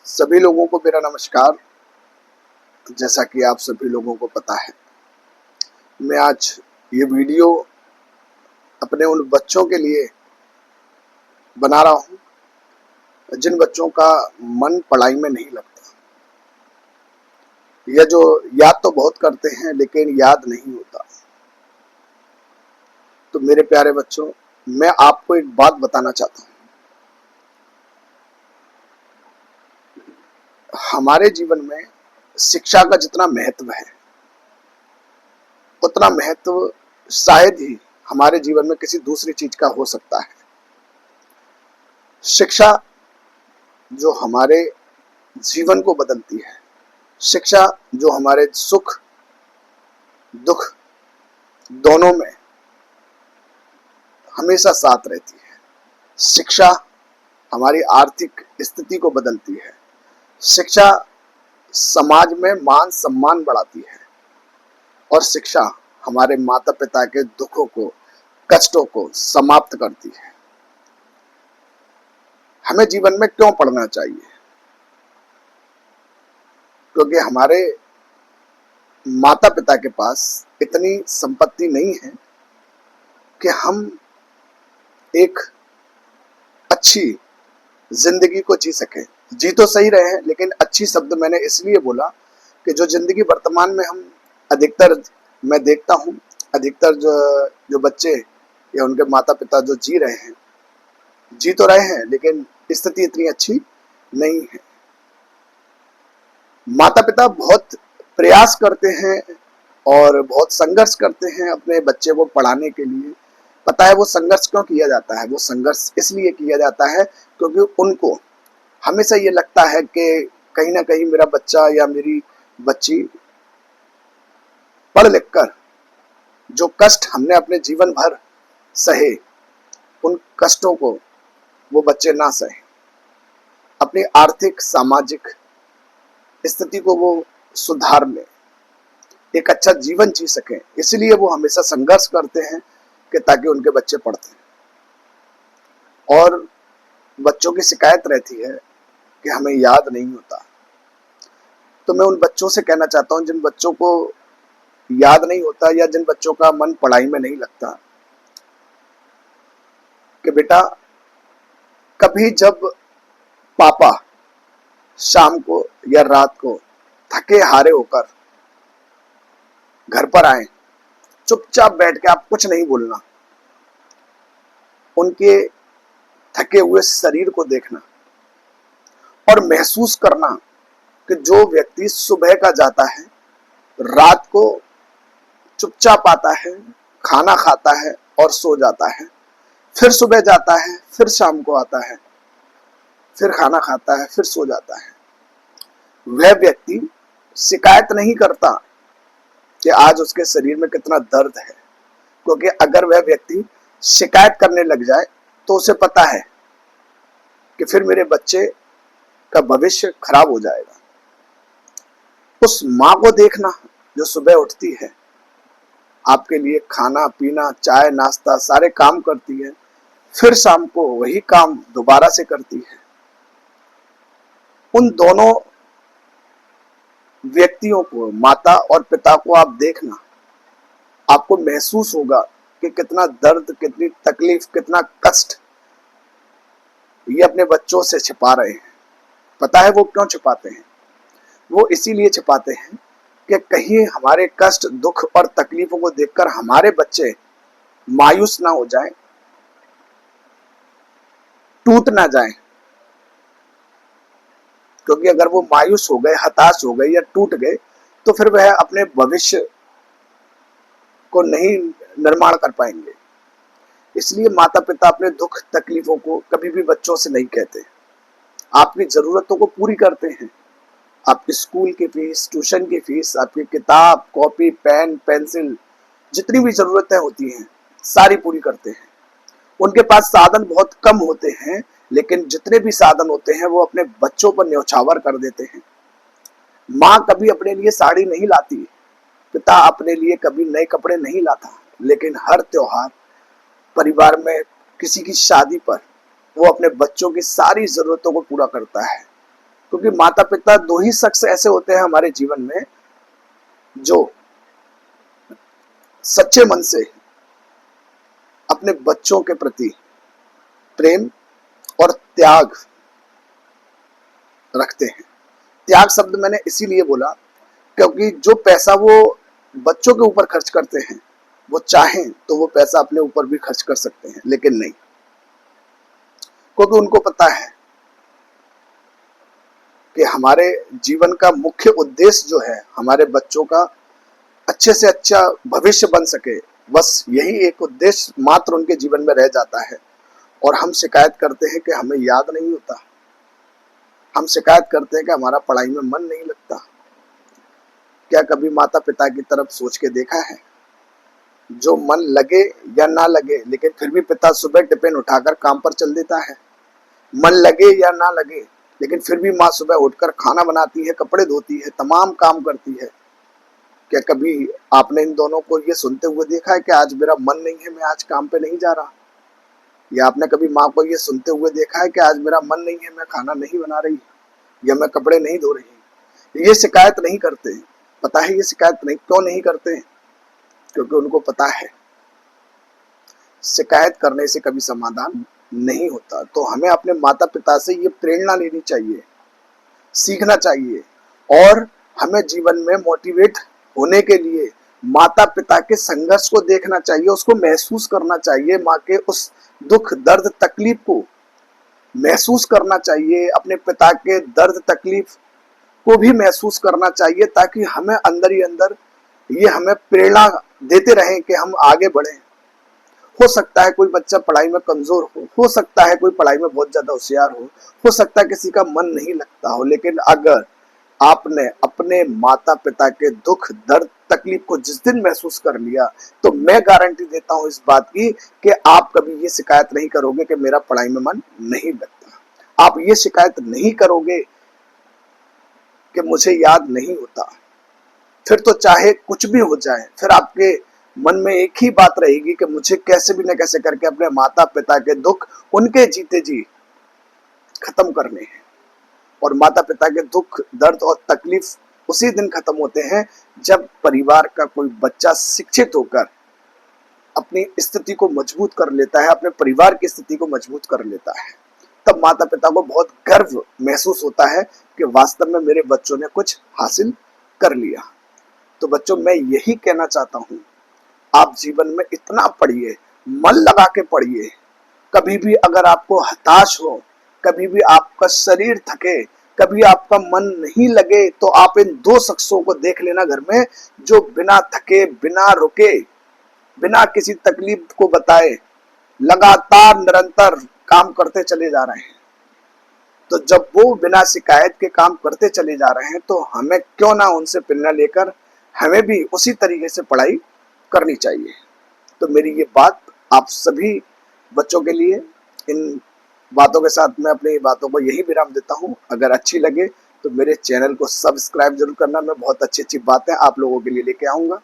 सभी लोगों को मेरा नमस्कार। जैसा कि आप सभी लोगों को पता है, मैं आज ये वीडियो अपने उन बच्चों के लिए बना रहा हूँ जिन बच्चों का मन पढ़ाई में नहीं लगता, या जो याद तो बहुत करते हैं लेकिन याद नहीं होता। तो मेरे प्यारे बच्चों, मैं आपको एक बात बताना चाहता हूँ। हमारे जीवन में शिक्षा का जितना महत्व है, उतना महत्व शायद ही हमारे जीवन में किसी दूसरी चीज का हो सकता है। शिक्षा जो हमारे जीवन को बदलती है, शिक्षा जो हमारे सुख दुख दोनों में हमेशा साथ रहती है। शिक्षा हमारी आर्थिक स्थिति को बदलती है। शिक्षा समाज में मान सम्मान बढ़ाती है, और शिक्षा हमारे माता पिता के दुखों को, कष्टों को समाप्त करती है। हमें जीवन में क्यों पढ़ना चाहिए? क्योंकि हमारे माता पिता के पास इतनी संपत्ति नहीं है कि हम एक अच्छी जिंदगी को जी सके। जी तो सही रहे हैं, लेकिन अच्छी शब्द मैंने इसलिए बोला कि जो जिंदगी वर्तमान में हम अधिकतर, मैं देखता हूँ, अधिकतर जो बच्चे या उनके माता पिता जो जी रहे हैं, जी तो रहे हैं लेकिन स्थिति इतनी अच्छी नहीं है। माता पिता बहुत प्रयास करते हैं और बहुत संघर्ष करते हैं अपने बच्चे को पढ़ाने के लिए। पता है वो संघर्ष क्यों किया जाता है? वो संघर्ष इसलिए किया जाता है क्योंकि उनको हमेशा ये लगता है कि कहीं ना कहीं मेरा बच्चा या मेरी बच्ची पढ़ लिख कर जो कष्ट हमने अपने जीवन भर सहे, उन कष्टों को वो बच्चे ना सहे, अपनी आर्थिक सामाजिक स्थिति को वो सुधार ले, एक अच्छा जीवन जी सकें। इसलिए वो हमेशा संघर्ष करते हैं कि ताकि उनके बच्चे पढ़ते हैं। और बच्चों की शिकायत रहती है कि हमें याद नहीं होता। तो मैं उन बच्चों से कहना चाहता हूं जिन बच्चों को याद नहीं होता या जिन बच्चों का मन पढ़ाई में नहीं लगता, कि बेटा कभी जब पापा शाम को या रात को थके हारे होकर घर पर आए, चुपचाप बैठ के आप कुछ नहीं बोलना, उनके थके हुए शरीर को देखना और महसूस करना कि जो व्यक्ति सुबह का जाता है, रात को चुपचाप आता है, खाना खाता है और सो जाता है, फिर सुबह जाता है, फिर शाम को आता है, फिर खाना खाता है, फिर सो जाता है, वह व्यक्ति शिकायत नहीं करता कि आज उसके शरीर में कितना दर्द है। क्योंकि अगर वह व्यक्ति शिकायत करने लग जाए तो उसे पता है कि फिर मेरे बच्चे का भविष्य खराब हो जाएगा। उस माँ को देखना जो सुबह उठती है, आपके लिए खाना पीना, चाय नाश्ता सारे काम करती है, फिर शाम को वही काम दोबारा से करती है। उन दोनों व्यक्तियों को, माता और पिता को आप देखना, आपको महसूस होगा कि कितना दर्द, कितनी तकलीफ, कितना कष्ट ये अपने बच्चों से छिपा रहे हैं। पता है वो क्यों छिपाते हैं? वो इसीलिए छिपाते हैं कि कहीं हमारे कष्ट, दुख और तकलीफों को देखकर हमारे बच्चे मायूस ना हो जाएं, टूट ना जाएं। क्योंकि अगर वो मायूस हो गए, हताश हो गए या टूट गए तो फिर वह अपने भविष्य को नहीं निर्माण कर पाएंगे। इसलिए माता पिता अपने दुख तकलीफों को कभी भी बच्चों से नहीं कहते। आपकी जरूरतों को पूरी करते हैं। आपकी स्कूल की फीस, ट्यूशन की फीस, आपकी किताब, कॉपी, पेन, पेंसिल, जितनी भी जरूरतें होती हैं सारी पूरी करते हैं। उनके पास साधन बहुत कम होते हैं, लेकिन जितने भी साधन होते हैं वो अपने बच्चों पर न्यौछावर कर देते हैं। माँ कभी अपने लिए साड़ी नहीं लाती, पिता अपने लिए कभी नए कपड़े नहीं लाता, लेकिन हर त्योहार, परिवार में किसी की शादी पर वो अपने बच्चों की सारी जरूरतों को पूरा करता है। क्योंकि माता पिता दो ही शख्स ऐसे होते हैं हमारे जीवन में जो सच्चे मन से अपने बच्चों के प्रति प्रेम और त्याग रखते हैं। त्याग शब्द मैंने इसीलिए बोला क्योंकि जो पैसा वो बच्चों के ऊपर खर्च करते हैं, वो चाहें तो वो पैसा अपने ऊपर भी खर्च कर सकते हैं, लेकिन नहीं, क्योंकि उनको पता है कि हमारे जीवन का मुख्य उद्देश्य जो है हमारे बच्चों का अच्छे से अच्छा भविष्य बन सके, बस यही एक उद्देश्य मात्र उनके जीवन में रह जाता है। और हम शिकायत करते हैं कि हमें याद नहीं होता, हम शिकायत करते हैं कि हमारा पढ़ाई में मन नहीं लगता। क्या कभी माता पिता की तरफ सोच के देखा है? जो मन लगे या ना लगे, लेकिन फिर भी पिता सुबह टिफिन उठाकर काम पर चल देता है। मन लगे या ना लगे, लेकिन फिर भी माँ सुबह उठकर खाना बनाती है, कपड़े धोती है, तमाम काम करती है। क्या कभी आपने इन दोनों को ये सुनते हुए देखा है कि आज मेरा मन नहीं है, मैं आज काम पे नहीं जा रहा? या आपने कभी माँ को ये सुनते हुए देखा है कि आज मेरा मन नहीं है, मैं खाना नहीं बना रही या मैं कपड़े नहीं धो रही? ये शिकायत नहीं करते। पता है ये शिकायत नहीं क्यों नहीं करते? क्योंकि उनको पता है शिकायत करने से कभी समाधान नहीं होता। तो हमें अपने माता पिता से ये प्रेरणा लेनी चाहिए, सीखना चाहिए, और हमें जीवन में मोटिवेट होने के लिए माता पिता के संघर्ष को देखना चाहिए, उसको महसूस करना चाहिए, माँ के उस दुख दर्द तकलीफ को महसूस करना चाहिए, अपने पिता के दर्द तकलीफ को भी महसूस करना चाहिए, ताकि हमें अंदर ही अंदर ये हमें प्रेरणा देते रहें कि हम आगे बढ़ें। हो सकता है कोई बच्चा पढ़ाई में कमजोर हो सकता है कोई पढ़ाई में बहुत ज्यादा होशियार हो सकता है किसी का मन नहीं लगता हो, लेकिन अगर आपने अपने माता पिता के दुख दर्द तकलीफ को जिस दिन महसूस कर लिया, तो मैं गारंटी देता हूं इस बात की कि आप कभी ये शिकायत नहीं करोगे कि मेरा पढ़ाई में मन नहीं लगता। आप ये शिकायत नहीं करोगे कि मुझे याद नहीं होता। फिर तो चाहे कुछ भी हो जाए, फिर आपके मन में एक ही बात रहेगी कि मुझे कैसे भी न कैसे करके अपने माता पिता के दुख उनके जीते जी खत्म करने हैं। और माता पिता के दुख दर्द और तकलीफ उसी दिन खत्म होते हैं जब परिवार का कोई बच्चा शिक्षित होकर अपनी स्थिति को मजबूत कर लेता है, अपने परिवार की स्थिति को मजबूत कर लेता है। तब माता पिता को बहुत गर्व महसूस होता है कि वास्तव में मेरे बच्चों ने कुछ हासिल कर लिया। तो बच्चों, मैं यही कहना चाहता हूं, आप जीवन में इतना पढ़िए, मन लगा के पढ़िए। कभी भी अगर आपको हताश हो, कभी भी आपका शरीर थके, कभी आपका मन नहीं लगे, तो आप इन दो शख्सों को देख लेना घर में, जो बिना थके, बिना रुके, बिना किसी तकलीफ को बताए लगातार निरंतर काम करते चले जा रहे हैं। तो जब वो बिना शिकायत के काम करते चले जा रहे हैं, तो हमें क्यों ना उनसे प्रेरणा लेकर हमें भी उसी तरीके से पढ़ाई करनी चाहिए। तो मेरी ये बात आप सभी बच्चों के लिए, इन बातों के साथ मैं अपनी बातों को यही विराम देता हूँ। अगर अच्छी लगे तो मेरे चैनल को सब्सक्राइब जरूर करना। मैं बहुत अच्छी अच्छी बातें आप लोगों के लिए लेके आऊँगा।